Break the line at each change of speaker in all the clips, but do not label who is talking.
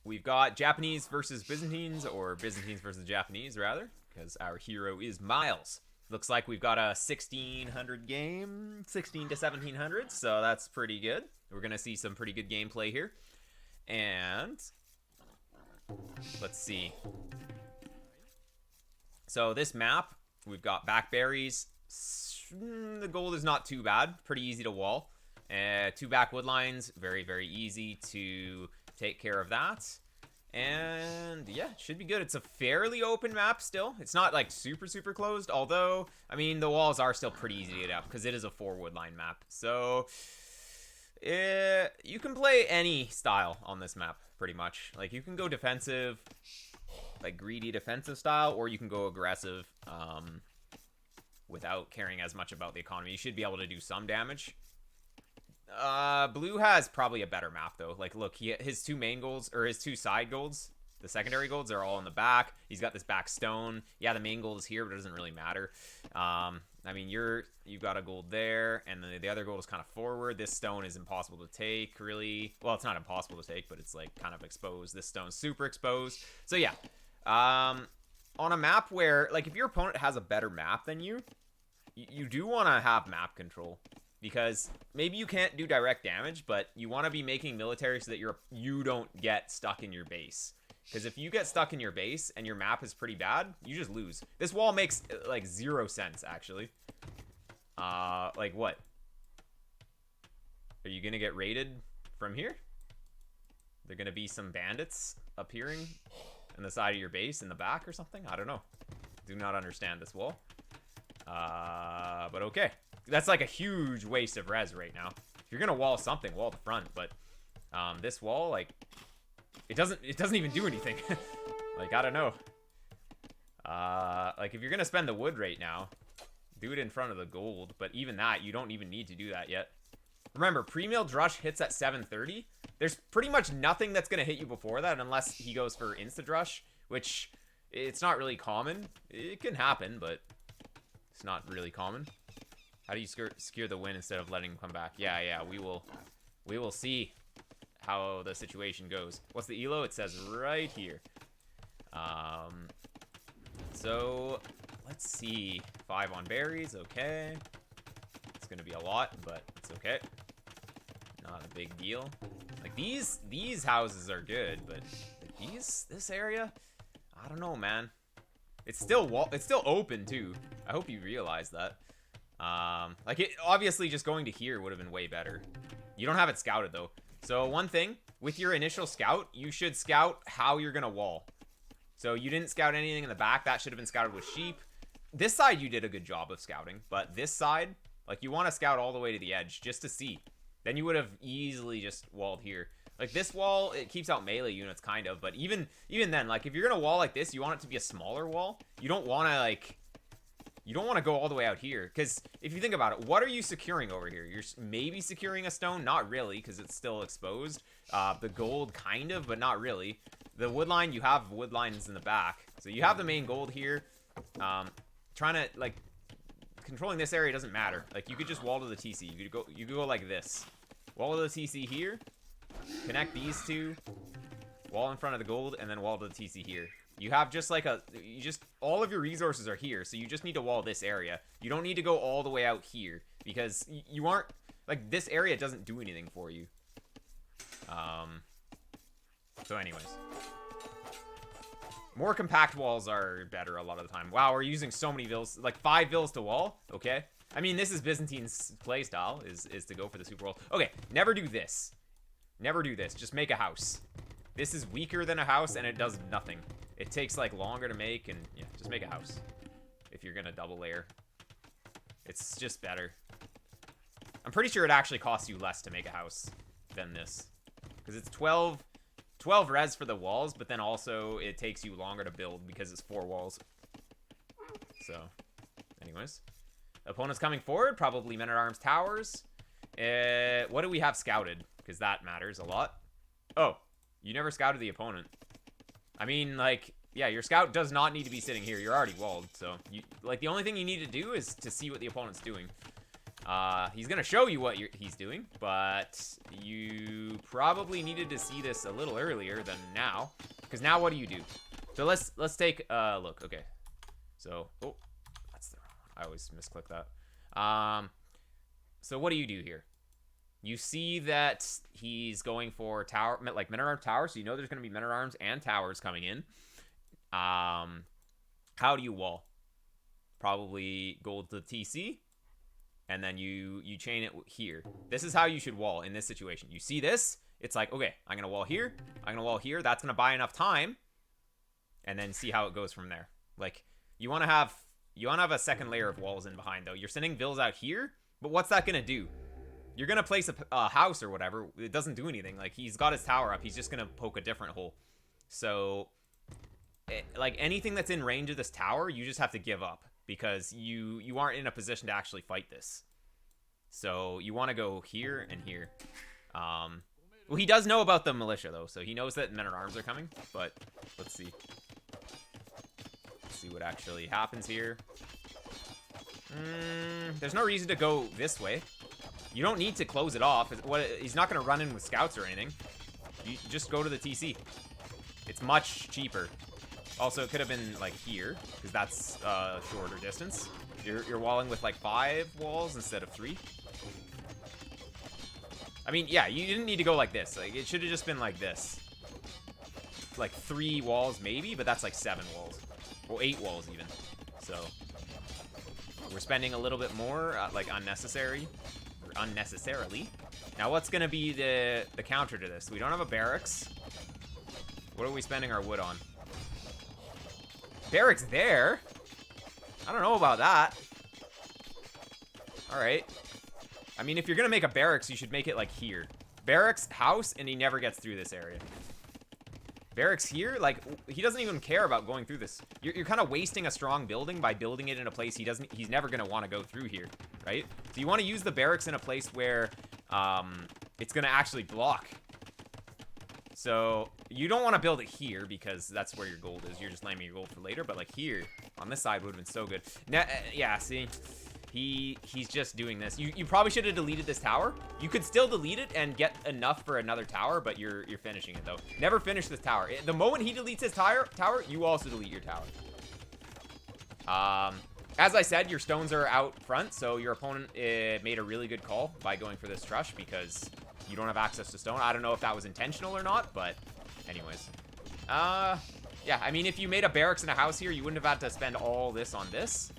we've got Japanese versus Byzantines, or Byzantines versus Japanese, rather, because our hero is Miles. Looks like we've got a 1600 game, 16 to 1700, so that's pretty good. We're going to see some pretty good gameplay here. And let's see. So this map, we've got backberries. The gold is not too bad. Pretty easy to wall. 2 back wood lines. Very, very easy to take care of that. And yeah, should be good. It's a fairly open map still. It's not like super, super closed. Although, I mean, the walls are still pretty easy to get up because it is a 4 wood line map. So you can play any style on this map pretty much. Like you can go defensive, like greedy defensive style, or you can go aggressive without caring as much about the economy. You should be able to do some damage. Blue has probably a better map though. Like look, his 2 main golds, or his 2 side golds, the secondary golds are all in the back. He's got this back stone. Yeah, the main gold is here, but it doesn't really matter. I mean, you've got a gold there, and then the other gold is kind of forward. This stone is impossible to take, really. Well, it's not impossible to take, but it's like kind of exposed. This stone's super exposed. So yeah, on a map where, like, if your opponent has a better map than you, you do want to have map control. Because maybe you can't do direct damage, but you want to be making military so that you don't get stuck in your base. Because if you get stuck in your base and your map is pretty bad, you just lose. This wall makes, like, 0 sense, actually. Like, what? Are you going to get raided from here? There going to be some bandits appearing on the side of your base in the back or something? I don't know. Do not understand this wall. But okay. That's like a huge waste of res right now. If you're gonna wall something, wall the front. But this wall, like, it doesn't even do anything. Like, I don't know. Like, if you're gonna spend the wood right now, do it in front of the gold. But even that, you don't even need to do that yet. Remember, pre-milled rush hits at 730. There's pretty much nothing that's gonna hit you before that unless he goes for instant rush, which it's not really common. It can happen, but it's not really common. How do you secure the win instead of letting him come back? Yeah, we will see how the situation goes. What's the elo? It says right here. So let's see. 5 on berries, okay. It's gonna be a lot, but it's okay. Not a big deal. Like these houses are good, but this area, I don't know, man. It's still open too. I hope you realize that. Like, it obviously just going to here would have been way better. You don't have it scouted though. So one thing, with your initial scout, you should scout how you're gonna wall. So you didn't scout anything in the back. That should have been scouted with sheep. This side you did a good job of scouting, but this side, like, you want to scout all the way to the edge just to see. Then you would have easily just walled here. Like, this wall, it keeps out melee units kind of, but even then, like, if you're gonna wall like this, you want it to be a smaller wall. You don't want to, like, you don't want to go all the way out here, because if you think about it, what are you securing over here? You're maybe securing a stone, not really, because it's still exposed. The gold, kind of, but not really. The wood line, you have wood lines in the back, so you have the main gold here. Trying to, like, controlling this area doesn't matter. Like, you could just wall to the TC. You could go like this. Wall to the TC here. Connect these two. Wall in front of the gold, and then wall to the TC here. You have just like all of your resources are here, so you just need to wall this area. You don't need to go all the way out here, because you aren't, like, this area doesn't do anything for you. So anyways. More compact walls are better a lot of the time. Wow, we're using so many villas, like 5 villas to wall, okay? I mean, this is Byzantine's playstyle, is to go for the super wall. Okay, never do this. Never do this, just make a house. This is weaker than a house, and it does nothing. It takes, like, longer to make, and yeah, just make a house. If you're gonna double layer. It's just better. I'm pretty sure it actually costs you less to make a house than this. Because it's 12 res for the walls, but then also it takes you longer to build because it's 4 walls. So, anyways. Opponents coming forward, probably men-at-arms towers. What do we have scouted? Because that matters a lot. Oh, you never scouted the opponent. I mean, like, yeah, your scout does not need to be sitting here. You're already walled, so, like, the only thing you need to do is to see what the opponent's doing. He's gonna show you what he's doing, but you probably needed to see this a little earlier than now, because now what do you do? So let's take a look. Okay, so oh, that's the wrong one. I always misclick that. So what do you do here? You see that he's going for tower, like men at arms tower, so you know there's gonna be men at arms and towers coming in. How do you wall? Probably gold to TC. And then you chain it here. This is how you should wall in this situation. You see this? It's like, okay, I'm going to wall here. I'm going to wall here. That's going to buy enough time. And then see how it goes from there. Like, you want to have a second layer of walls in behind, though. You're sending vills out here, but what's that going to do? You're going to place a house or whatever. It doesn't do anything. Like, he's got his tower up. He's just going to poke a different hole. So, like, anything that's in range of this tower, you just have to give up. Because you aren't in a position to actually fight this. So you want to go here and here. Well, he does know about the militia, though. So he knows that men-at-arms are coming. But let's see. Let's see what actually happens here. There's no reason to go this way. You don't need to close it off. He's not going to run in with scouts or anything. You just go to the TC. It's much cheaper. Also, it could have been, like, here, because that's a shorter distance. You're walling with, like, 5 walls instead of 3. I mean, yeah, you didn't need to go like this. Like, it should have just been like this. Like, 3 walls, maybe, but that's, like, 7 walls. Well, 8 walls, even. So, we're spending a little bit more, like, unnecessarily. Now, what's going to be the counter to this? We don't have a barracks. What are we spending our wood on? Barracks there? I don't know about that. Alright. I mean, if you're gonna make a barracks, you should make it like here. Barracks, house, and he never gets through this area. Barracks here? Like, he doesn't even care about going through this. You're kind of wasting a strong building by building it in a place he's never gonna want to go through here, right? So you want to use the barracks in a place where it's gonna actually block. So you don't want to build it here because that's where your gold is. You're just landing your gold for later. But like here, on this side would have been so good. Now, yeah, see, he's just doing this. You probably should have deleted this tower. You could still delete it and get enough for another tower, but you're finishing it though. Never finish this tower. The moment he deletes his tower, you also delete your tower. As I said, your stones are out front, so your opponent made a really good call by going for this trush because you don't have access to stone. I don't know if that was intentional or not, but anyways. Yeah, I mean, if you made a barracks and a house here, you wouldn't have had to spend all this on this.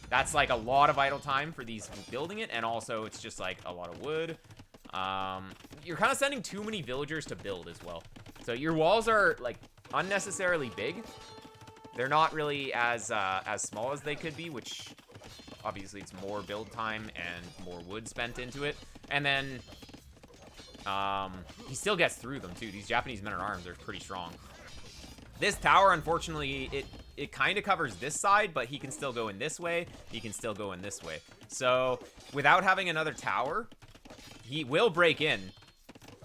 That's like a lot of idle time for these building it, and also it's just like a lot of wood. You're kind of sending too many villagers to build as well. So your walls are like unnecessarily big. They're not really as small as they could be, which obviously it's more build time and more wood spent into it. And then he still gets through them too. These Japanese men-at-arms are pretty strong. This tower, unfortunately, it kind of covers this side, but he can still go in this way. He can still go in this way. So without having another tower, he will break in.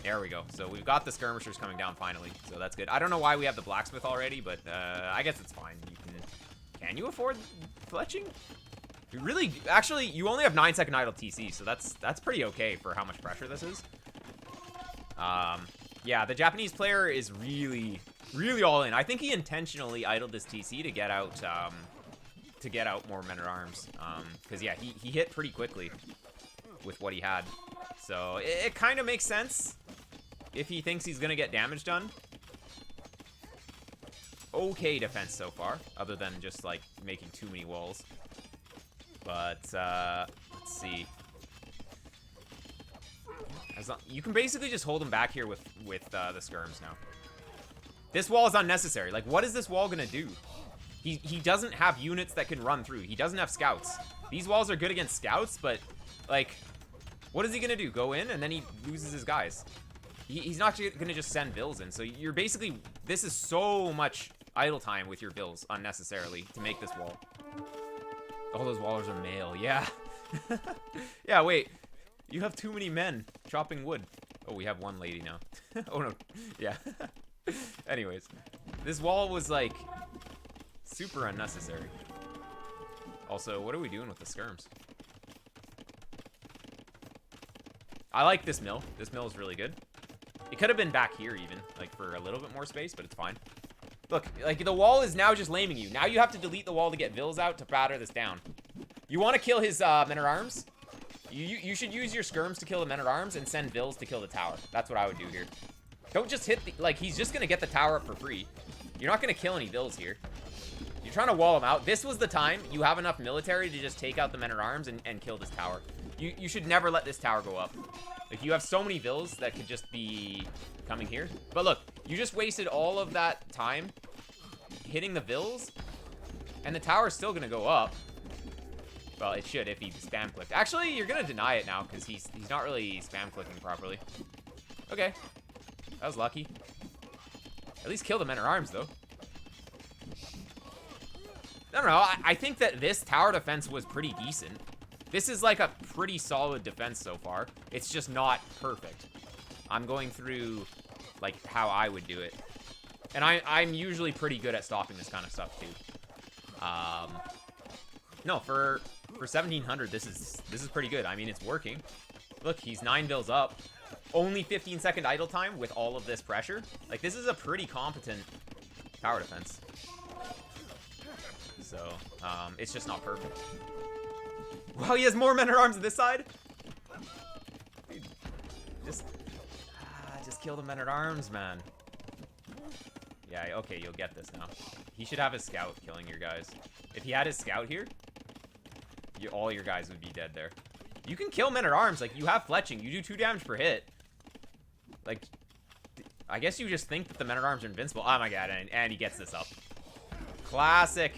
There we go. So we've got the skirmishers coming down finally. So that's good. I don't know why we have the blacksmith already, but I guess it's fine. Can you afford fletching? You really, actually, you only have 9-second idle TC, so that's pretty okay for how much pressure this is. Yeah, the Japanese player is really all in. I think he intentionally idled this TC to get out more men-at-arms. Because yeah, he hit pretty quickly with what he had. So it kind of makes sense if he thinks he's gonna get damage done. Okay defense so far, other than just like making too many walls. But let's see. You can basically just hold him back here with the skirms now. This wall is unnecessary. Like, what is this wall gonna do? He doesn't have units that can run through. He doesn't have scouts. These walls are good against scouts, but like, what is he gonna do? Go in and then he loses his guys. He's not gonna just send bills in. So you're basically, this is so much idle time with your bills unnecessarily to make this wall. All those wallers are male. Yeah. Yeah. Wait. You have too many men chopping wood. Oh, we have one lady now. Oh, no. Yeah. Anyways. This wall was, like, super unnecessary. Also, what are we doing with the skirms? I like this mill. This mill is really good. It could have been back here even, like for a little bit more space, but it's fine. Look, like the wall is now just laming you. Now you have to delete the wall to get Vils out to batter this down. You want to kill his men-at-arms? You should use your skirms to kill the men-at-arms and send Vils to kill the tower. That's what I would do here. Don't just hit the, like, he's just going to get the tower up for free. You're not going to kill any Vils here. You're trying to wall him out. This was the time you have enough military to just take out the men-at-arms and kill this tower. You should never let this tower go up. Like, you have so many Vils that could just be coming here. But look, you just wasted all of that time hitting the Vils, and the tower's still going to go up. Well, it should if he spam clicked. Actually, you're going to deny it now because he's not really spam clicking properly. Okay. That was lucky. At least kill the men-at-arms, though. I don't know. I think that this tower defense was pretty decent. This is like a pretty solid defense so far. It's just not perfect. I'm going through, like, how I would do it. And I'm usually pretty good at stopping this kind of stuff, too. No, for 1700, this is pretty good. I mean, it's working. Look, he's 9 Vils up. Only 15-second idle time with all of this pressure. Like, this is a pretty competent tower defense. So, it's just not perfect. Wow, he has more men-at-arms on this side? Dude, just kill the men-at-arms, man. Yeah, okay, you'll get this now. He should have his scout killing your guys. If he had his scout here, all your guys would be dead there. You can kill men-at-arms. Like, you have fletching. You do 2 damage per hit. Like, I guess you just think that the men-at-arms are invincible. Oh my god, and he gets this up. Classic.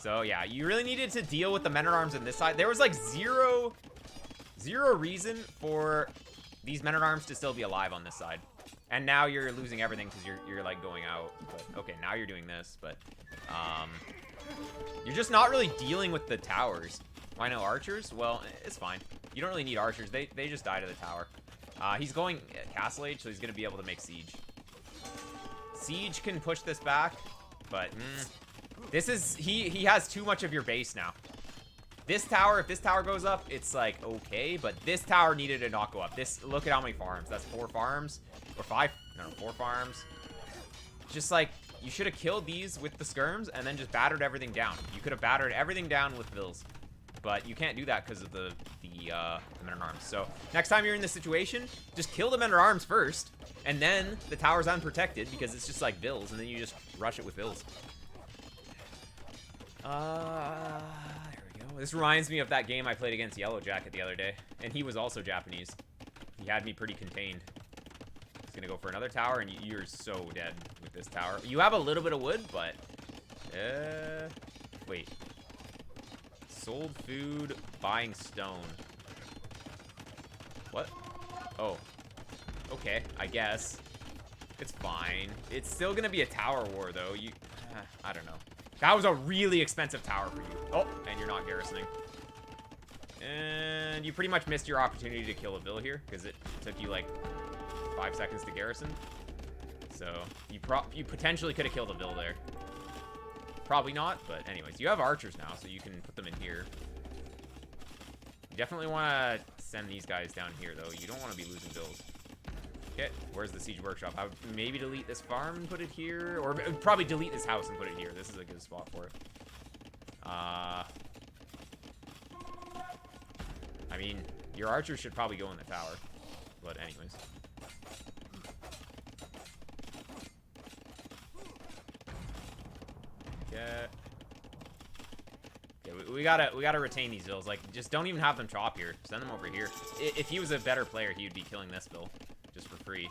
So, yeah, you really needed to deal with the men-at-arms on this side. There was, like, zero reason for these men-at-arms to still be alive on this side. And now you're losing everything because you're, like, going out. But, okay, now you're doing this, but, you're just not really dealing with the towers. Why no archers? Well, it's fine. You don't really need archers. They just die to the tower. He's going Castle Age, so he's going to be able to make Siege. Siege can push this back, but, this is, he has too much of your base now. This tower, if this tower goes up, it's like, okay, but this tower needed to not go up. Look at how many farms. That's 4 farms, or 5, no, 4 farms. Just like, you should have killed these with the skirms and then just battered everything down. You could have battered everything down with Vils, but you can't do that because of the men-at-arms. So, next time you're in this situation, just kill the men-at-arms first, and then the tower's unprotected because it's just like Vils, and then you just rush it with Vils. There we go. This reminds me of that game I played against Yellow Jacket the other day, and he was also Japanese. He had me pretty contained. He's gonna go for another tower, and you're so dead with this tower. You have a little bit of wood, but wait. Sold food, buying stone. What? Oh. Okay, I guess. It's fine. It's still gonna be a tower war, though. I don't know. That was a really expensive tower for you. Oh, and you're not garrisoning. And you pretty much missed your opportunity to kill a Vil here, because it took you, like, 5 seconds to garrison. So, you potentially could have killed a Vil there. Probably not, but anyways. You have archers now, so you can put them in here. You definitely want to send these guys down here, though. You don't want to be losing Vils. Okay, where's the Siege Workshop? I would maybe delete this farm and put it here. Or probably delete this house and put it here. This is a good spot for it. I mean, your archers should probably go in the tower. But anyways. Okay. Okay, we gotta retain these Vils. Like, just don't even have them chop here. Send them over here. If he was a better player, he would be killing this Vil. Just for free.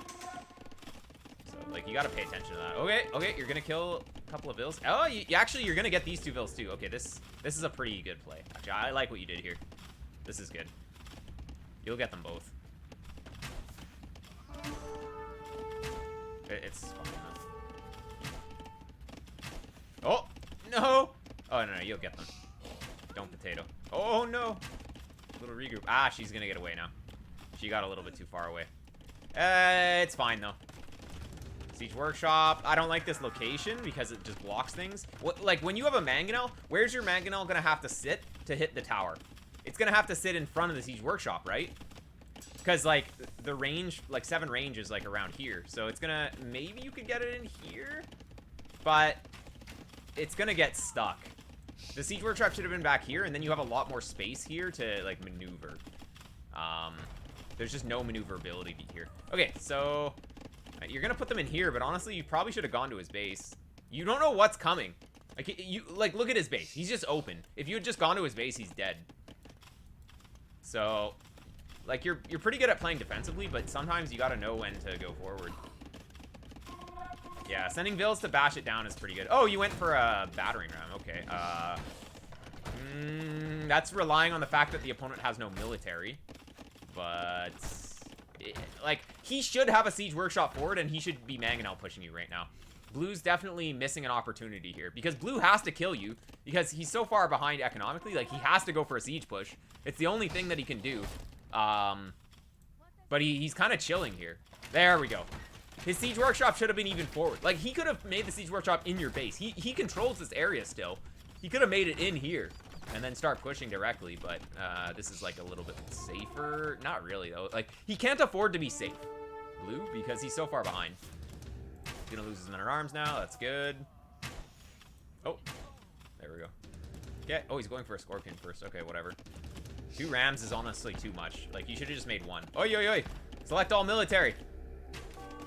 So, like, you gotta pay attention to that. Okay, you're gonna kill a couple of Vils. Oh, actually, you're gonna get these 2 Vils, too. Okay, this is a pretty good play. Actually, I like what you did here. This is good. You'll get them both. It's fine enough. Oh, no! Oh, no, you'll get them. Don't potato. Oh, no! Little regroup. Ah, she's gonna get away now. She got a little bit too far away. It's fine, though. Siege Workshop. I don't like this location because it just blocks things. Like, when you have a Mangonel, where's your Mangonel gonna have to sit to hit the tower? It's gonna have to sit in front of the Siege Workshop, right? Because, like, the range, like, 7 range is, like, around here. So it's gonna, maybe you could get it in here, but it's gonna get stuck. The siege workshop should have been back here, and then you have a lot more space here to, like, maneuver. There's just no maneuverability here. Okay, so you're gonna put them in here, but honestly, you probably should have gone to his base. You don't know what's coming. Like, look at his base. He's just open. If you had just gone to his base, he's dead. So, like, you're pretty good at playing defensively, but sometimes you gotta know when to go forward. Yeah, sending Vils to bash it down is pretty good. Oh, you went for a battering ram. Okay. That's relying on the fact that the opponent has no military. But, like, he should have a siege workshop forward, and he should be Mangonel pushing you right now. Blue's definitely missing an opportunity here, because Blue has to kill you, because he's so far behind economically. Like, he has to go for a siege push. It's the only thing that he can do. But he's kind of chilling here. There we go. His siege workshop should have been even forward. Like, he could have made the siege workshop in your base. He controls this area still. He could have made it in here and then start pushing directly, but this is, like, a little bit safer. Not really, though. Like, he can't afford to be safe, Blue, because he's so far behind. He's gonna lose his men-at-arms now. That's good. Oh, there we go. Okay. Oh, he's going for a scorpion first. Okay, whatever. 2 rams is honestly too much. Like, you should have just made 1. Oi, oi, oi. Select all military.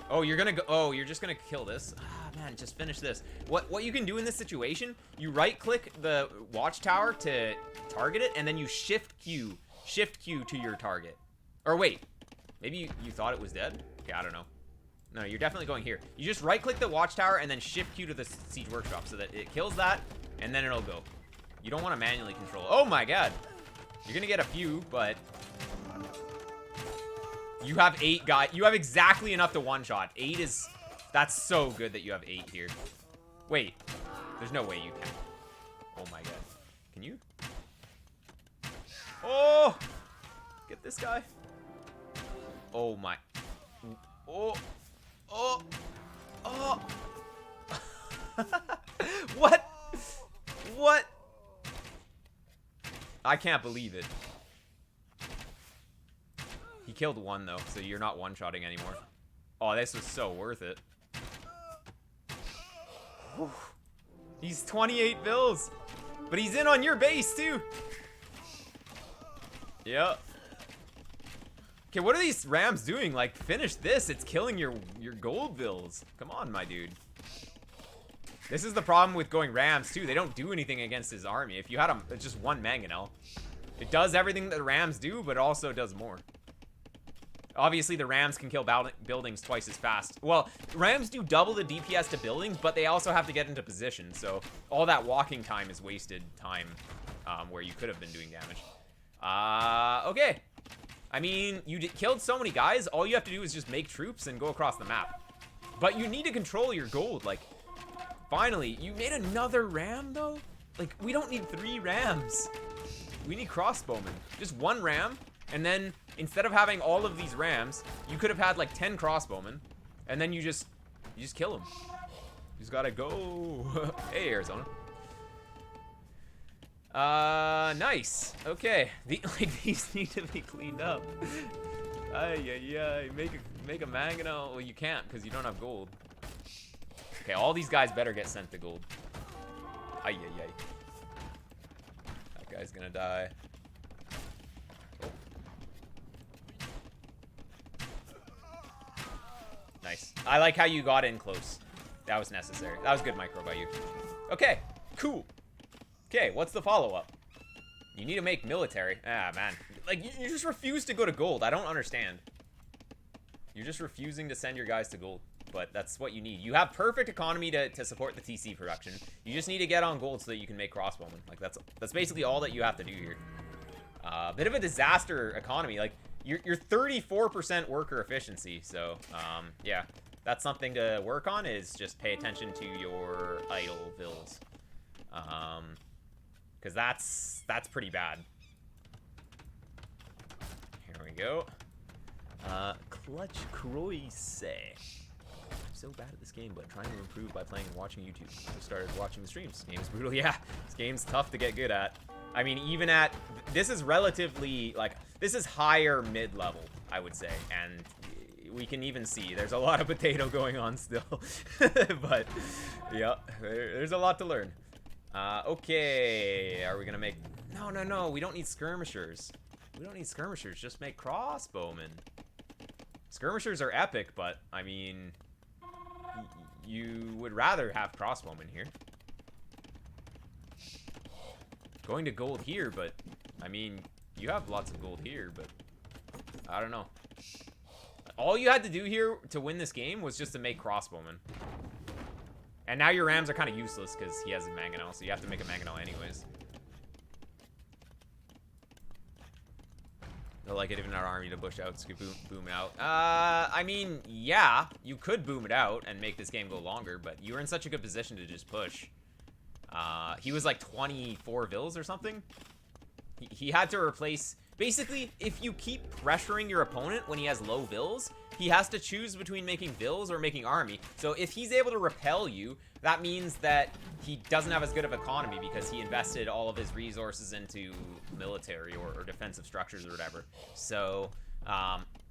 Oh, you're gonna go. Oh, you're just gonna kill this. Ah, man, just finish this. What you can do in this situation, you right-click the watchtower to target it, and then you shift Q to your target. Or wait, maybe you thought it was dead? Okay, I don't know. No, you're definitely going here. You just right-click the watchtower and then shift Q to the siege workshop so that it kills that, and then it'll go. You don't want to manually control it. Oh my god. You're gonna get a few, but you have 8 guys. You have exactly enough to one-shot. 8 is... That's so good that you have 8 here. Wait. There's no way you can. Oh my god. Can you? Oh! Get this guy. Oh my... Oh! Oh! Oh! What? What? I can't believe it. He killed 1 though, so you're not one-shotting anymore. Oh, this was so worth it. Whew. He's 28 bills, but he's in on your base too. Yep. Okay, what are these rams doing? Like, finish this. It's killing your gold bills. Come on, my dude. This is the problem with going rams too. They don't do anything against his army. If you had just 1 Mangonel, it does everything that the rams do, but it also does more. Obviously, the rams can kill buildings twice as fast. Well, rams do double the DPS to buildings, but they also have to get into position. So all that walking time is wasted time where you could have been doing damage. Okay. I mean, you killed so many guys. All you have to do is just make troops and go across the map. But you need to control your gold. Like, finally, you made another ram, though? Like, we don't need 3 rams. We need crossbowmen. Just 1 ram. And then, instead of having all of these rams, you could have had like 10 crossbowmen, and then you just kill them. You just gotta go. Hey, Arizona. Nice. Okay. These need to be cleaned up. Ay. Make a Mangonel. Well, you can't because you don't have gold. Okay, all these guys better get sent to gold. Ay. That guy's gonna die. Nice. I like how you got in close. That was necessary. That was good micro by you. Okay, cool. Okay, what's the follow-up? You need to make military. Ah, man. Like, you just refuse to go to gold. I don't understand. You're just refusing to send your guys to gold. But that's what you need. You have perfect economy to support the TC production. You just need to get on gold so that you can make crossbowmen. Like, that's basically all that you have to do here. Bit of a disaster economy. Like, you're 34% worker efficiency, so yeah, that's something to work on. Is just pay attention to your idle bills, because that's pretty bad. Here we go. Clutch Croise. I'm so bad at this game, but trying to improve by playing and watching YouTube. I started watching the streams. This game's brutal. Yeah, this game's tough to get good at. I mean, even at, this is relatively, like, this is higher mid-level. I would say. And we can even see there's a lot of potato going on still. But, yeah, there's a lot to learn. Okay, are we gonna make... No, we don't need skirmishers. We don't need skirmishers, just make crossbowmen. Skirmishers are epic, but, I mean, you would rather have crossbowmen here. Going to gold here, but, I mean, you have lots of gold here, but, I don't know. All you had to do here to win this game was just to make crossbowmen. And now your rams are kind of useless because he has a mangonel, so you have to make a mangonel anyways. They'll like it even in our army to bush out, so boom it out. I mean, yeah, you could boom it out and make this game go longer, but you were in such a good position to just push. He was like 24 vills or something. He had to replace... Basically, if you keep pressuring your opponent when he has low vills, he has to choose between making vills or making army. So if he's able to repel you, that means that he doesn't have as good of economy because he invested all of his resources into military or defensive structures or whatever. So,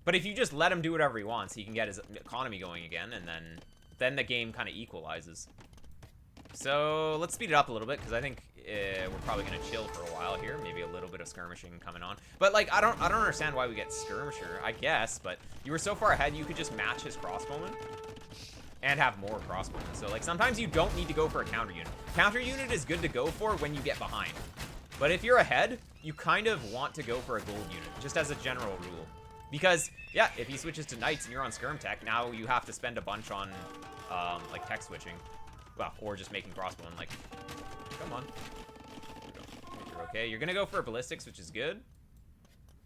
but if you just let him do whatever he wants, he can get his economy going again, and then the game kind of equalizes. So let's speed it up a little bit because I think we're probably gonna chill for a while here. Maybe a little bit of skirmishing coming on. But like, I don't understand why we get skirmisher. I guess, but you were so far ahead, you could just match his crossbowman and have more crossbowmen. So like, sometimes you don't need to go for a counter unit. Counter unit is good to go for when you get behind. But if you're ahead, you kind of want to go for a gold unit, just as a general rule. Because yeah, if he switches to knights and you're on skirm tech, now you have to spend a bunch on like tech switching. Well, or just making crossbowmen, like, come on. You're okay. You're gonna go for ballistics, which is good.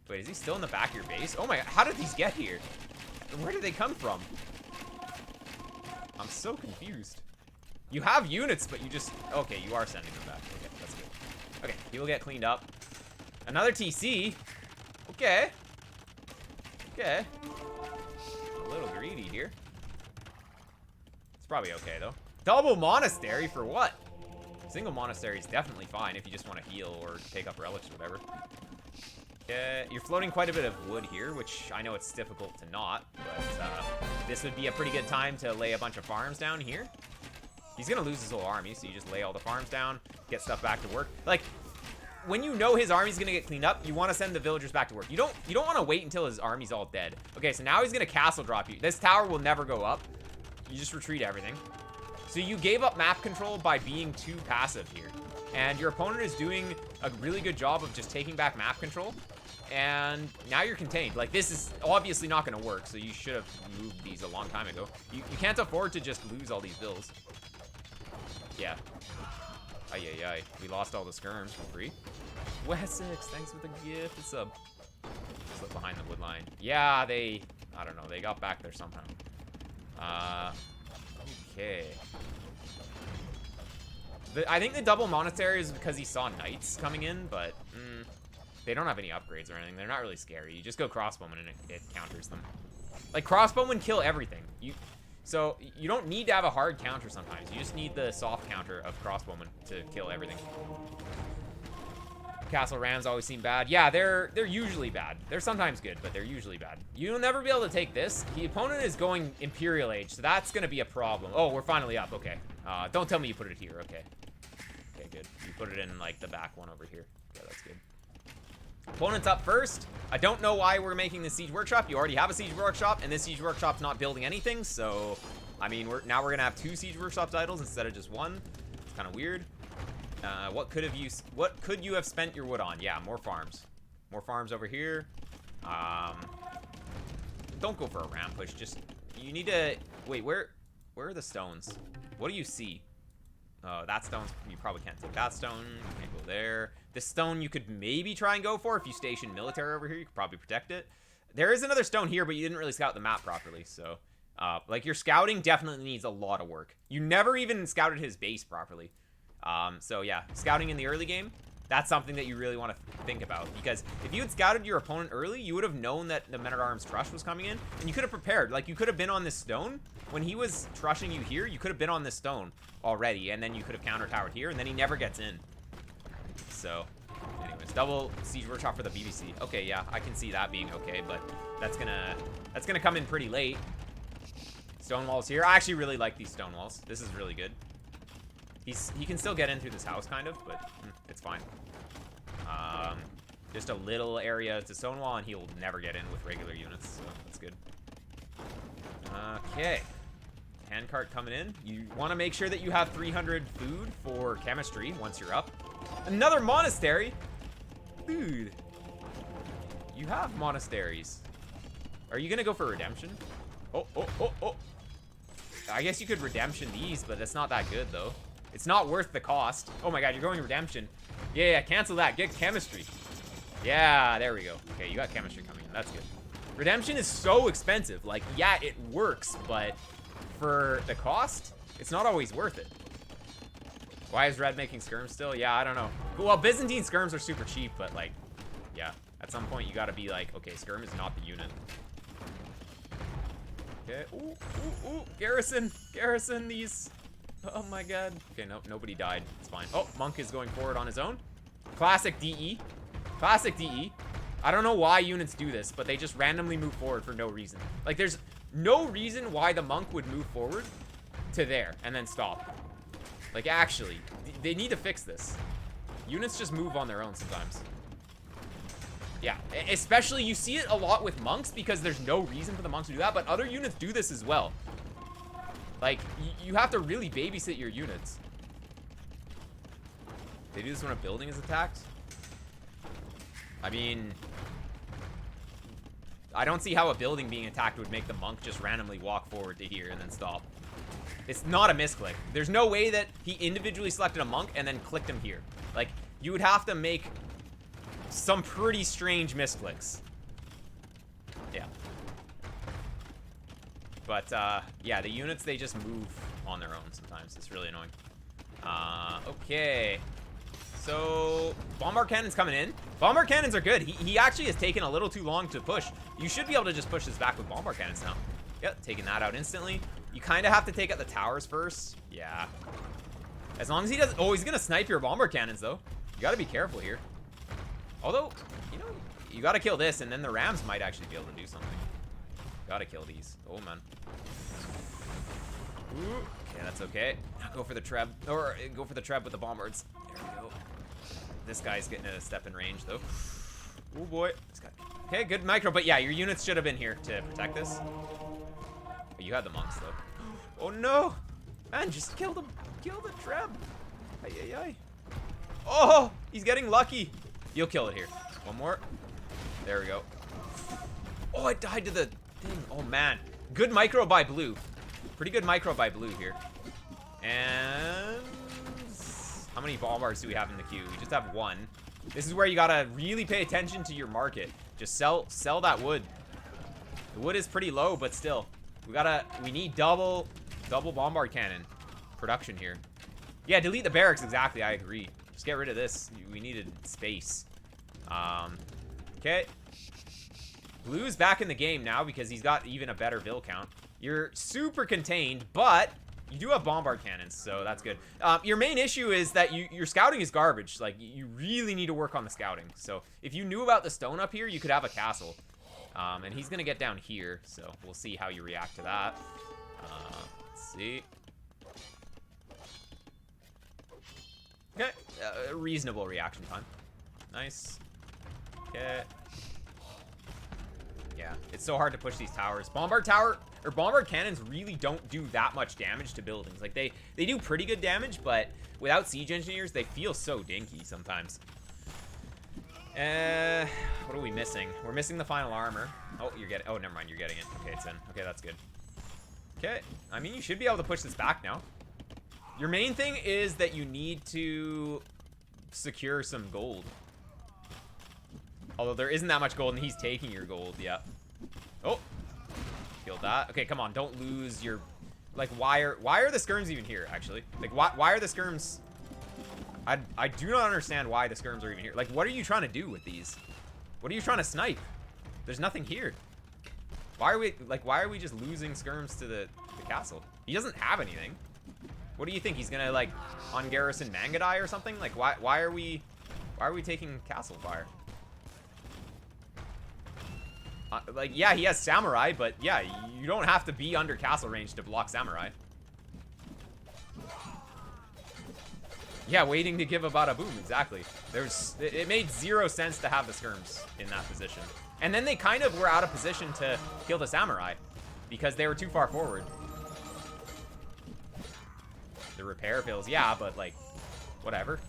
Wait, is he still in the back of your base? Oh my god, how did these get here? Where did they come from? I'm so confused. You have units, but you just... Okay, you are sending them back. Okay, that's good. Okay, he will get cleaned up. Another TC. Okay. Okay. A little greedy here. It's probably okay, though. Double monastery for what? Single monastery is definitely fine if you just want to heal or take up relics or whatever. Okay, you're floating quite a bit of wood here, which I know it's difficult to not, but this would be a pretty good time to lay a bunch of farms down here. He's gonna lose his whole army, so you just lay all the farms down, get stuff back to work. Like, when you know his army's gonna get cleaned up, you want to send the villagers back to work. You don't want to wait until his army's all dead. Okay, so now he's gonna castle drop you. This tower will never go up. You just retreat everything. So you gave up map control by being too passive here. And your opponent is doing a really good job of just taking back map control. And now you're contained. Like, this is obviously not going to work, so you should have moved these a long time ago. You can't afford to just lose all these bills. Yeah. Ay. We lost all the skirms for free. Wessex, thanks for the gift. It's a... Slip behind the wood line. Yeah, I don't know. They got back there somehow. Okay. I think the double monastery is because he saw knights coming in, but they don't have any upgrades or anything. They're not really scary. You just go crossbowman and it counters them. Like, crossbowman kill everything. So you don't need to have a hard counter sometimes. You just need the soft counter of crossbowman to kill everything. Castle Rams always seem bad. Yeah, they're usually bad. They're sometimes good, but they're usually bad. You'll never be able to take this. The opponent is going Imperial Age, so that's going to be a problem. Oh, we're finally up. Okay. Don't tell me you put it here. Okay. Okay, good. You put it in, like, the back one over here. Okay, that's good. Opponent's up first. I don't know why we're making the Siege Workshop. You already have a Siege Workshop, and this Siege Workshop's not building anything, so... I mean, now we're going to have 2 Siege Workshop titles instead of just 1. It's kind of weird. What could you have spent your wood on? Yeah, more farms. More farms over here. Don't go for a ram push. Just, you need to... Wait, where are the stones? What do you see? That stone, you probably can't take that stone. You can't go there. This stone you could maybe try and go for. If you station military over here, you could probably protect it. There is another stone here, but you didn't really scout the map properly, so... like, your scouting definitely needs a lot of work. You never even scouted his base properly. So yeah, scouting in the early game, that's something that you really want to think about, because if you had scouted your opponent early, you would have known that the Men-at-Arms Trush was coming in, and you could have prepared. Like, you could have been on this stone. When he was trushing you here, you could have been on this stone already, and then you could have counter-towered here, and then he never gets in. So, anyways. Just double siege workshop for the BBC. Okay, yeah, I can see that being okay, but that's gonna come in pretty late. Stone walls here. I actually really like these stone walls. This is really good. He can still get in through this house, kind of, but it's fine. Just a little area to Stonewall, and he'll never get in with regular units, so that's good. Okay. Handcart coming in. You want to make sure that you have 300 food for chemistry once you're up. Another monastery? Dude. You have monasteries. Are you going to go for redemption? Oh. I guess you could redemption these, but it's not that good, though. It's not worth the cost. Oh my god, you're going redemption. Yeah, cancel that. Get chemistry. Yeah, there we go. Okay, you got chemistry coming in. That's good. Redemption is so expensive. Like, yeah, it works, but for the cost, it's not always worth it. Why is red making skirms still? Yeah, I don't know. Well, Byzantine skirms are super cheap, but like, yeah, at some point you gotta be like, okay, skirm is not the unit. Okay, ooh, garrison these. Oh my god. Okay, no, nobody died. It's fine. Oh, monk is going forward on his own. Classic DE. Classic DE. I don't know why units do this, but they just randomly move forward for no reason. Like, there's no reason why the monk would move forward to there and then stop. Like, actually, they need to fix this. Units just move on their own sometimes. Yeah, especially you see it a lot with monks because there's no reason for the monks to do that, but other units do this as well. Like, you have to really babysit your units. They do this when a building is attacked? I mean, I don't see how a building being attacked would make the monk just randomly walk forward to here and then stop. It's not a misclick. There's no way that he individually selected a monk and then clicked him here. Like, you would have to make some pretty strange misclicks. Yeah. But, yeah, the units, they just move on their own sometimes. It's really annoying. Okay. So, bombard cannons coming in. Bombard cannons are good. He actually has taken a little too long to push. You should be able to just push this back with bombard cannons now. Yep, taking that out instantly. You kind of have to take out the towers first. Yeah. As long as he doesn't... Oh, he's going to snipe your bombard cannons, though. You got to be careful here. Although, you know, you got to kill this, and then the rams might actually be able to do something. Got to kill these. Oh, man. Ooh. Okay, that's okay. Now go for the treb. Or go for the treb with the bombards. There we go. This guy's getting a step in range, though. Oh, boy. This guy. Okay, good micro. But, yeah, your units should have been here to protect this. But you had the monks, though. Oh, no. Man, just kill them. Kill the treb. Ay, ay, ay. Oh, he's getting lucky. You'll kill it here. One more. There we go. Oh, I died to the thing. Oh, man. Good micro by blue. Pretty good micro by blue here. And how many bombards do we have in the queue? We just have one. This is where you gotta really pay attention to your market. Just sell that wood. The wood is pretty low, but still. We need double bombard cannon production here. Yeah, delete the barracks, exactly, I agree. Just get rid of this. We needed space. Okay. Blue's back in the game now because he's got even a better bill count. You're super contained, but you do have bombard cannons, so that's good. Your main issue is that your scouting is garbage. Like, you really need to work on the scouting. So if you knew about the stone up here, you could have a castle. And he's going to get down here, so we'll see how you react to that. Let's see. Okay, reasonable reaction time. Nice. Okay. Yeah, it's so hard to push these towers. Bombard cannons really don't do that much damage to buildings. Like, they do pretty good damage, but without siege engineers, they feel so dinky sometimes. What are we missing? We're missing the final armor. Oh, oh, never mind, you're getting it. Okay, it's in. Okay, that's good. Okay, I mean, you should be able to push this back now. Your main thing is that you need to secure some gold. Although there isn't that much gold, and he's taking your gold. Yeah. Oh, killed that. Okay, come on, don't lose your... Like, why are the skirms even here, actually? Like, why are the skirms... I do not understand why the skirms are even here. Like, what are you trying to do with these? What are you trying to snipe? There's nothing here. Why are we just losing skirms to the castle? He doesn't have anything. What do you think? He's gonna, like, on garrison Mangadai or something? Like, why are we Why are we taking castle fire? Like, yeah, he has samurai, but yeah, you don't have to be under castle range to block samurai. Yeah, waiting to give a bada boom, exactly. It made 0 sense to have the skirms in that position. And then they kind of were out of position to kill the samurai because they were too far forward. The repair fills, yeah, but like, whatever.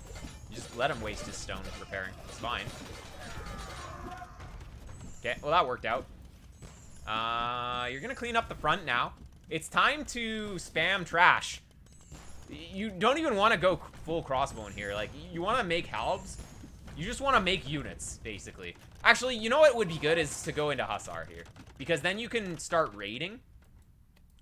You just let him waste his stone repairing. It's fine. Okay, well that worked out. You're gonna clean up the front now. It's time to spam trash. You don't even want to go full crossbone here. Like, you want to make halbs. You just want to make units, basically. Actually, you know what would be good is to go into Hussar here. Because then you can start raiding.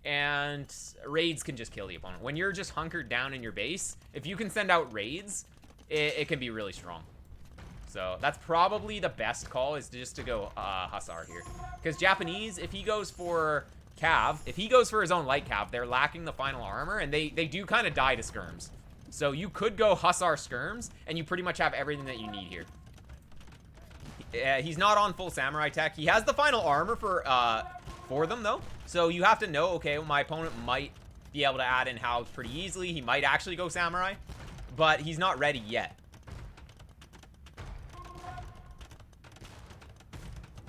And raids can just kill the opponent. When you're just hunkered down in your base, if you can send out raids, it can be really strong. So that's probably the best call, is just to go Hussar here. Because Japanese, if he goes for Cav, if he goes for his own light Cav, they're lacking the final armor, and they do kind of die to skirms. So you could go Hussar skirms, and you pretty much have everything that you need here. He's not on full samurai tech. He has the final armor for them, though. So you have to know, okay, well, my opponent might be able to add in halbs pretty easily. He might actually go samurai, but he's not ready yet.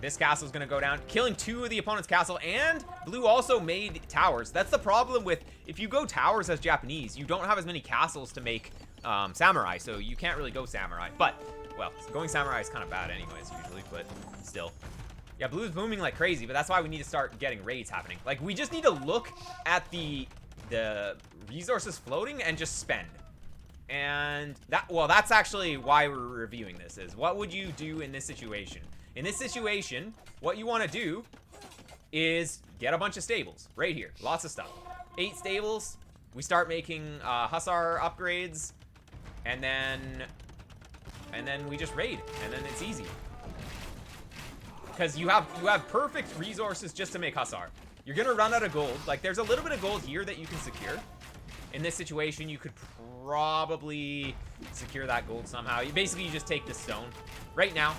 This castle's gonna go down, killing 2 of the opponent's castle, and blue also made towers. That's the problem with, if you go towers as Japanese, you don't have as many castles to make samurai, so you can't really go samurai. But, well, going samurai is kind of bad anyways, usually, but still. Yeah, blue's booming like crazy, but that's why we need to start getting raids happening. Like, we just need to look at the resources floating and just spend. And that's actually why we're reviewing this, is what would you do in this situation? In this situation, what you want to do is get a bunch of stables right here. Lots of stuff. 8 stables. We start making Hussar upgrades, and then we just raid, and then it's easy. Because you have perfect resources just to make Hussar. You're gonna run out of gold. Like, there's a little bit of gold here that you can secure. In this situation, you could probably secure that gold somehow. Basically, you just take the stone. Right now,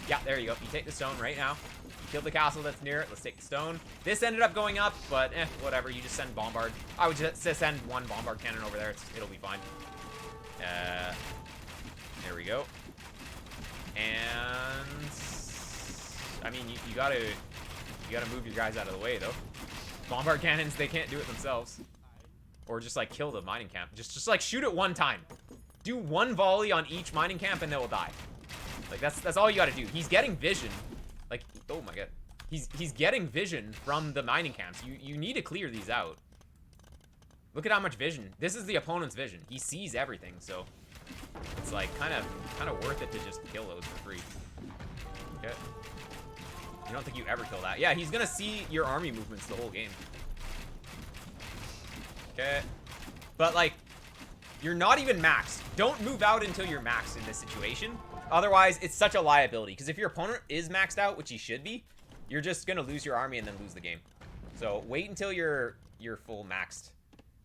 yeah, there you go. You take the stone right now. You kill the castle that's near it. Let's take the stone. This ended up going up, but whatever. You just send bombard. I would just send 1 bombard cannon over there. It'll be fine. There we go. And I mean, you gotta move your guys out of the way, though. Bombard cannons, they can't do it themselves. Or just like kill the mining camp. Just like shoot it 1 time. Do 1 volley on each mining camp and they will die. Like, that's all you gotta do. He's getting vision. Like, oh my god. He's getting vision from the mining camps. You need to clear these out. Look at how much vision. This is the opponent's vision. He sees everything, so it's like kind of worth it to just kill those for free. Okay. You don't think you ever kill that? Yeah, he's gonna see your army movements the whole game. Okay. But like, you're not even maxed. Don't move out until you're maxed in this situation. Otherwise, it's such a liability. Because if your opponent is maxed out, which he should be, you're just gonna lose your army and then lose the game. So wait until you're full maxed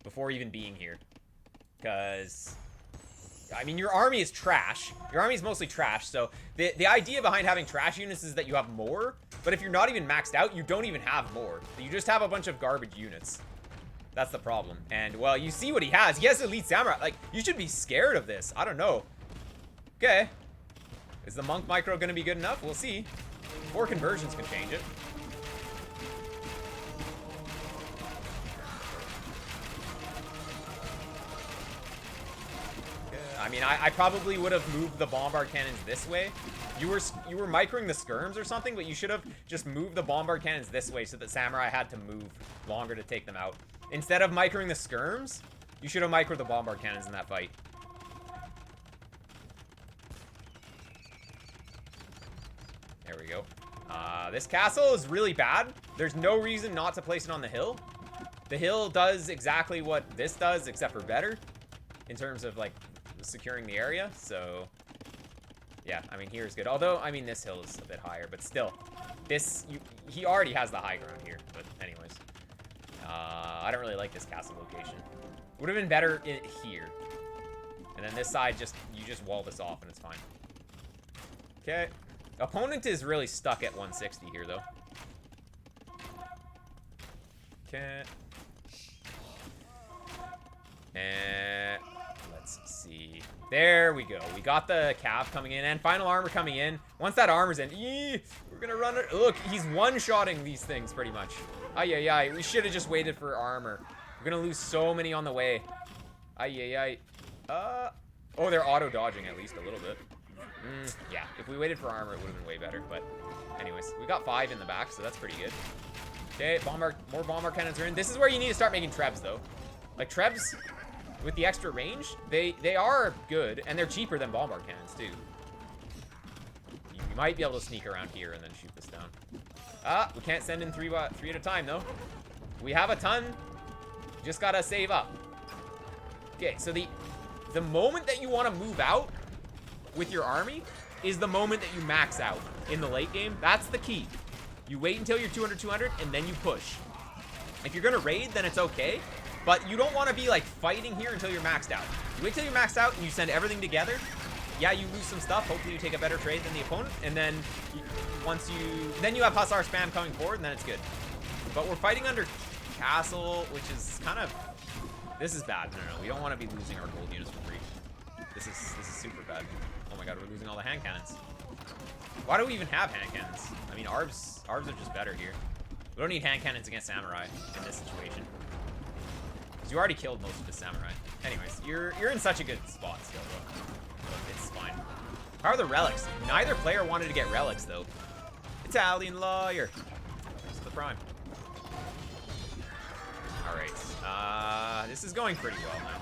before even being here. Because, I mean, your army is trash. Your army is mostly trash. So the idea behind having trash units is that you have more. But if you're not even maxed out, you don't even have more. You just have a bunch of garbage units. That's the problem. And, well, you see what he has. He has Elite Samurai. Like, you should be scared of this. I don't know. Okay. Is the Monk Micro going to be good enough? We'll see. 4 conversions can change it. I mean, I probably would have moved the bombard cannons this way. You were microing the skirms or something, but you should have just moved the bombard cannons this way so that samurai had to move longer to take them out. Instead of microing the skirms, you should have microed the bombard cannons in that fight. There we go. This castle is really bad. There's no reason not to place it on the hill. The hill does exactly what this does, except for better, in terms of, like, securing the area. So, yeah, I mean, here's good. Although, I mean, this hill is a bit higher, but still. He already has the high ground here, but anyways. I don't really like this castle location. Would have been better here. And then this side, you just wall this off and it's fine. Okay. Opponent is really stuck at 160 here, though. Okay. And let's see. There we go. We got the Cav coming in and final armor coming in. Once that armor's in, we're gonna run it. Look, he's one-shotting these things pretty much. Ay, ay, ay. We should have just waited for armor. We're gonna lose so many on the way. Ay, ay, ay. Oh, they're auto-dodging at least a little bit. Yeah, if we waited for armor, it would have been way better. But anyways, we got 5 in the back, so that's pretty good. Okay, more Bombard cannons are in. This is where you need to start making Trebs, though. Like, Trebs, with the extra range, they are good, and they're cheaper than Bombard cannons, too. You might be able to sneak around here and then shoot this down. We can't send in 3 at a time, though. We have a ton. Just gotta save up. Okay, so the moment that you want to move out with your army is the moment that you max out in the late game. That's the key. You wait until you're 200, and then you push. If you're gonna raid, then it's okay, but you don't want to be like fighting here until you're maxed out. You wait till you're maxed out and you send everything together. Yeah, you lose some stuff. Hopefully you take a better trade than the opponent, and then then you have Hussar spam coming forward, and then it's good. But we're fighting under castle, which is kind of, this is bad. No, we don't want to be losing our gold units for free. This is super bad. Oh my god, we're losing all the hand cannons. Why do we even have hand cannons? I mean, Arbs are just better here. We don't need hand cannons against samurai in this situation. Because you already killed most of the samurai. Anyways, you're in such a good spot still, though. It's fine. How are the relics? Neither player wanted to get relics, though. Italian lawyer. That's the prime. Alright. This is going pretty well now.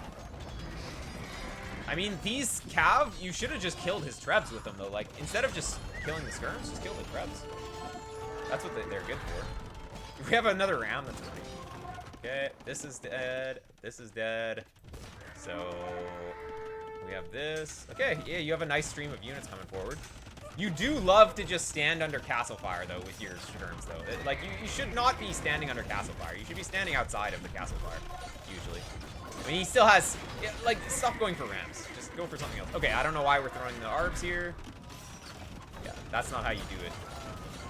I mean, these Cav, you should have just killed his Trebs with them, though. Like, instead of just killing the skirms, just kill the Trebs. That's what they're good for. We have another round. That's great. Okay, this is dead. This is dead. So, we have this. Okay, yeah, you have a nice stream of units coming forward. You do love to just stand under castle fire, though, with your skirms, though. Like, you should not be standing under castle fire. You should be standing outside of the castle fire, usually. I mean, he still has, yeah, like, stop going for rams. Just go for something else. Okay, I don't know why we're throwing the Arbs here. Yeah, that's not how you do it.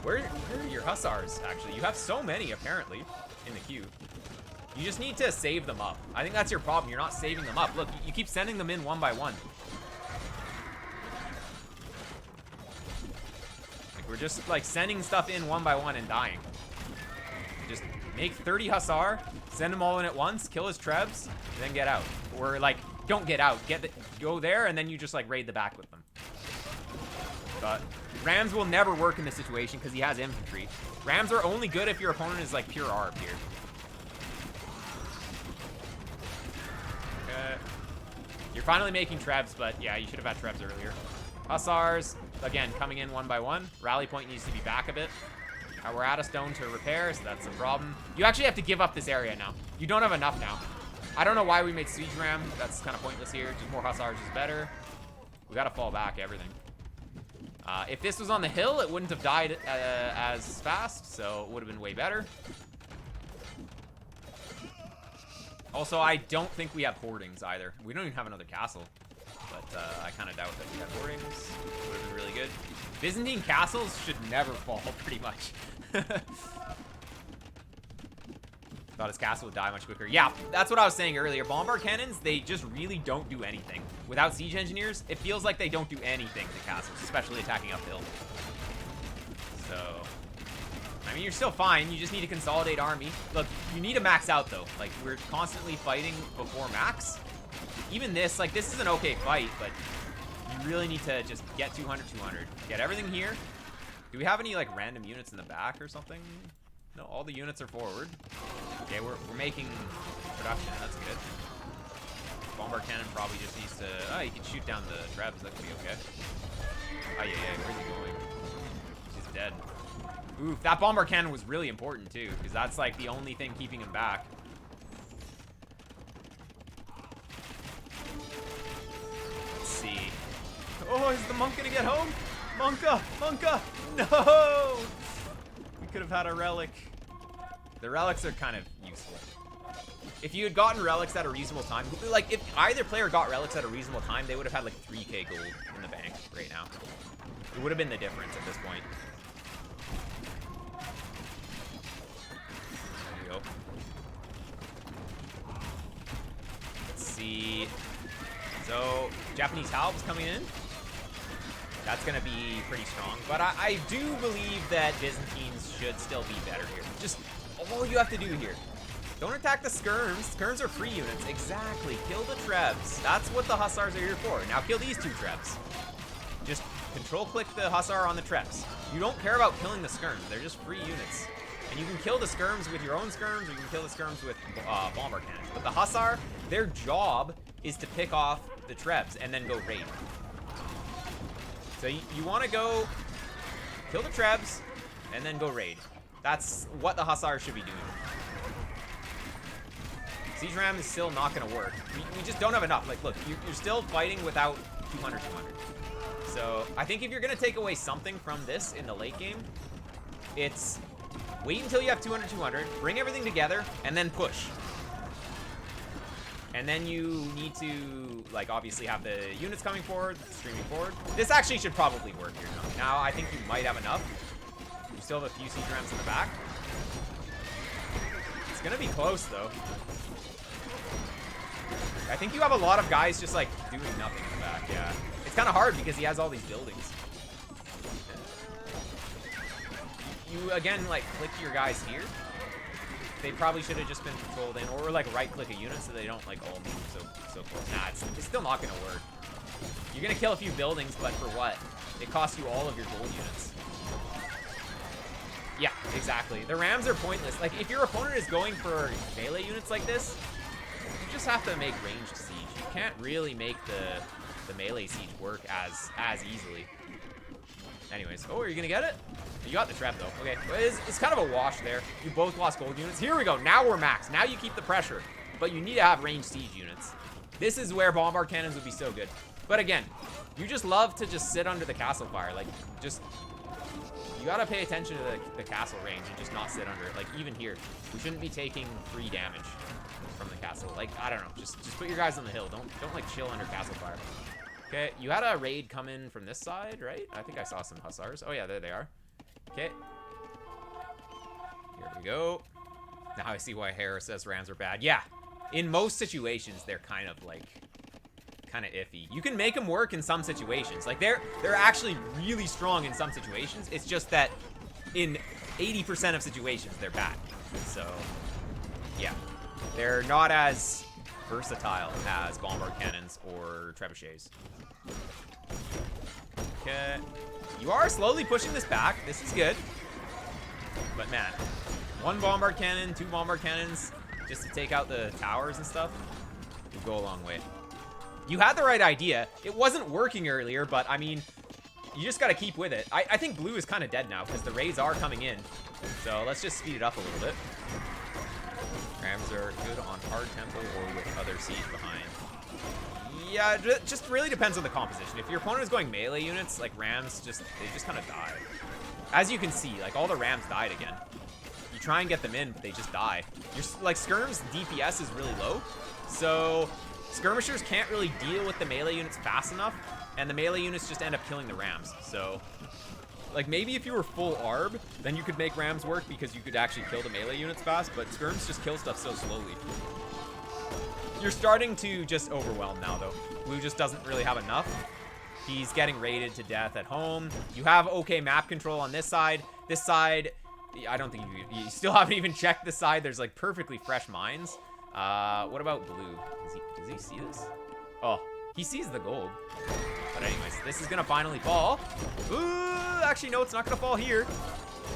Where are your Hussars, actually? You have so many, apparently, in the queue. You just need to save them up. I think that's your problem. You're not saving them up. Look, you keep sending them in one by one. Like, we're just, like, sending stuff in one by one and dying. Just make 30 Hussar, send them all in at once, kill his Trebs, and then get out. Or, like, don't get out. Go there, and then you just, like, raid the back with them. But Rams will never work in this situation because he has infantry. Rams are only good if your opponent is, like, pure ARB here. Okay. You're finally making Trebs, but, yeah, you should have had Trebs earlier. Hussars, again, coming in one by one. Rally point needs to be back a bit. We're out of stone to repair, so that's a problem. You actually have to give up this area now. You don't have enough now. I don't know why we made Siege Ram. That's kind of pointless here. Just more Hussars is better. We got to fall back everything. If this was on the hill, it wouldn't have died as fast, so it would have been way better. Also, I don't think we have hoardings either. We don't even have another castle. But I kind of doubt that we have hoardings. Would have been really good. Byzantine castles should never fall, pretty much. Thought his castle would die much quicker. Yeah, that's what I was saying earlier. Bombard cannons, they just really don't do anything. Without siege engineers, it feels like they don't do anything to castles, especially attacking uphill. So, I mean, you're still fine. You just need to consolidate army. Look, you need to max out, though. Like, we're constantly fighting before max. Even this, like, this is an okay fight, but you really need to just get 200, 200. Get everything here. Do we have any, like, random units in the back or something? No, all the units are forward. Okay, we're making production. That's good. Bombard cannon probably just needs to... Oh, you can shoot down the Trebs. That could be okay. Oh, yeah, where's he going? He's dead. Oof, that Bombard cannon was really important, too, because that's, like, the only thing keeping him back. Let's see. Oh, is the monk gonna get home? Monka! Monka! No! We could have had a relic. The relics are kind of useful. If you had gotten relics at a reasonable time, like if either player got relics at a reasonable time, they would have had like 3k gold in the bank right now. It would have been the difference at this point. There we go. Let's see. So, Japanese Halbs coming in. That's going to be pretty strong. But I do believe that Byzantines should still be better here. Just all you have to do here. Don't attack the skirms. Skirms are free units. Exactly. Kill the trebs. That's what the hussars are here for. Now kill these 2 trebs. Just control click the hussar on the trebs. You don't care about killing the skirms. They're just free units. And you can kill the skirms with your own skirms, or you can kill the skirms with bombard cannons. But the hussar, their job is to pick off the trebs and then go raid. So you want to go kill the trebs and then go raid. That's what the hussar should be doing. Siege ram is still not going to work. We just don't have enough. Like, look, you're still fighting without 200. So I think if you're going to take away something from this in the late game, it's wait until you have 200, bring everything together, and then push. And then you need to, like, obviously have the units coming forward, streaming forward. This actually should probably work here. Now I think you might have enough. You still have a few siege rams in the back. It's going to be close, though. I think you have a lot of guys just, like, doing nothing in the back, yeah. It's kind of hard because he has all these buildings. You, again, like, click your guys here. They probably should have just been controlled in, or, like, right-click a unit so they don't, like, all move so close. Nah, it's still not going to work. You're going to kill a few buildings, but for what? It costs you all of your gold units. Yeah, exactly. The rams are pointless. Like, if your opponent is going for melee units like this, you just have to make ranged siege. You can't really make the melee siege work as easily. Anyways, oh, are you gonna get it? You got the trap though. Okay, it's kind of a wash there. You both lost gold units. Here we go. Now we're maxed. Now you keep the pressure, but you need to have ranged siege units. This is where bombard cannons would be so good. But again, you just love to just sit under the castle fire. Like, just you gotta pay attention to the castle range and just not sit under it. Like, even here, we shouldn't be taking free damage from the castle. Like, I don't know. Just put your guys on the hill. Don't like chill under castle fire. Okay, you had a raid come in from this side, right? I think I saw some hussars. Oh yeah, there they are. Okay. Here we go. Now I see why Hera says rams are bad. Yeah, in most situations, they're kind of iffy. You can make them work in some situations. Like, they're actually really strong in some situations. It's just that in 80% of situations, they're bad. So, yeah. They're not as versatile as bombard cannons or trebuchets. Okay. You are slowly pushing this back. This is good. But man, 1 bombard cannon, 2 bombard cannons, just to take out the towers and stuff, will go a long way. You had the right idea. It wasn't working earlier, but I mean, you just got to keep with it. I think blue is kind of dead now because the raids are coming in. So let's just speed it up a little bit. Rams are good on hard tempo or with other siege behind. Yeah, it just really depends on the composition. If your opponent is going melee units, like rams, they just kind of die. As you can see, like, all the rams died again. You try and get them in, but they just die. Like, skirm's DPS is really low, so skirmishers can't really deal with the melee units fast enough, and the melee units just end up killing the rams. So, like, maybe if you were full ARB, then you could make rams work because you could actually kill the melee units fast, but skirms just kill stuff so slowly. You're starting to just overwhelm now, though. Blue just doesn't really have enough. He's getting raided to death at home. You have okay map control on this side. This side, I don't think you still haven't even checked this side. There's, like, perfectly fresh mines. What about blue? Does he see this? Oh, he sees the gold. But anyways, this is gonna finally fall. Ooh, actually, no, it's not gonna fall here.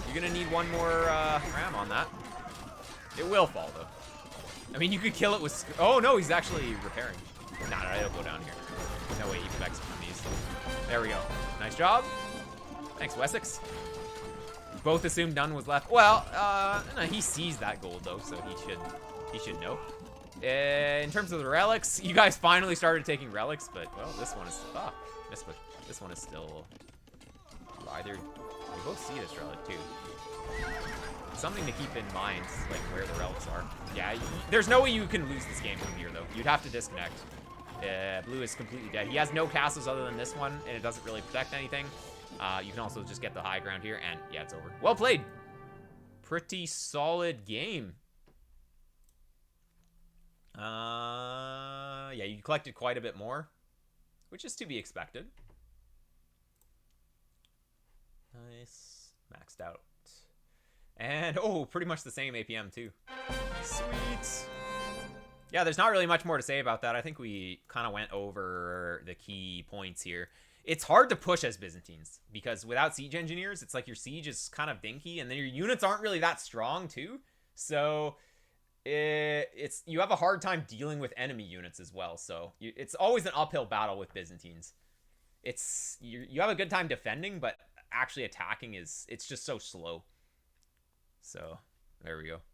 You're gonna need 1 more ram on that. It will fall, though. I mean, you could kill it with... Oh, no, he's actually repairing. Nah, it'll go down here. No way he effects from these. There we go. Nice job. Thanks, Wessex. Both assumed none was left. Well, no, he sees that gold, though, so he should know. In terms of the relics, you guys finally started taking relics, but, well, this one is... Ah, this one is still... Either... We both see this relic, too. something to keep in mind, like where the relics are. Yeah, there's no way you can lose this game from here, though. You'd have to disconnect. Blue is completely dead. He has no castles other than this one, and it doesn't really protect anything. You can also just get the high ground here, and yeah, it's over. Well played. Pretty solid game. Yeah, you collected quite a bit more, which is to be expected. Nice. Maxed out. And, oh, pretty much the same APM, too. Sweet. Yeah, there's not really much more to say about that. I think we kind of went over the key points here. It's hard to push as Byzantines, because without siege engineers, it's like your siege is kind of dinky, and then your units aren't really that strong, too. So you have a hard time dealing with enemy units as well. So it's always an uphill battle with Byzantines. You have a good time defending, but actually attacking it's just so slow. So there we go.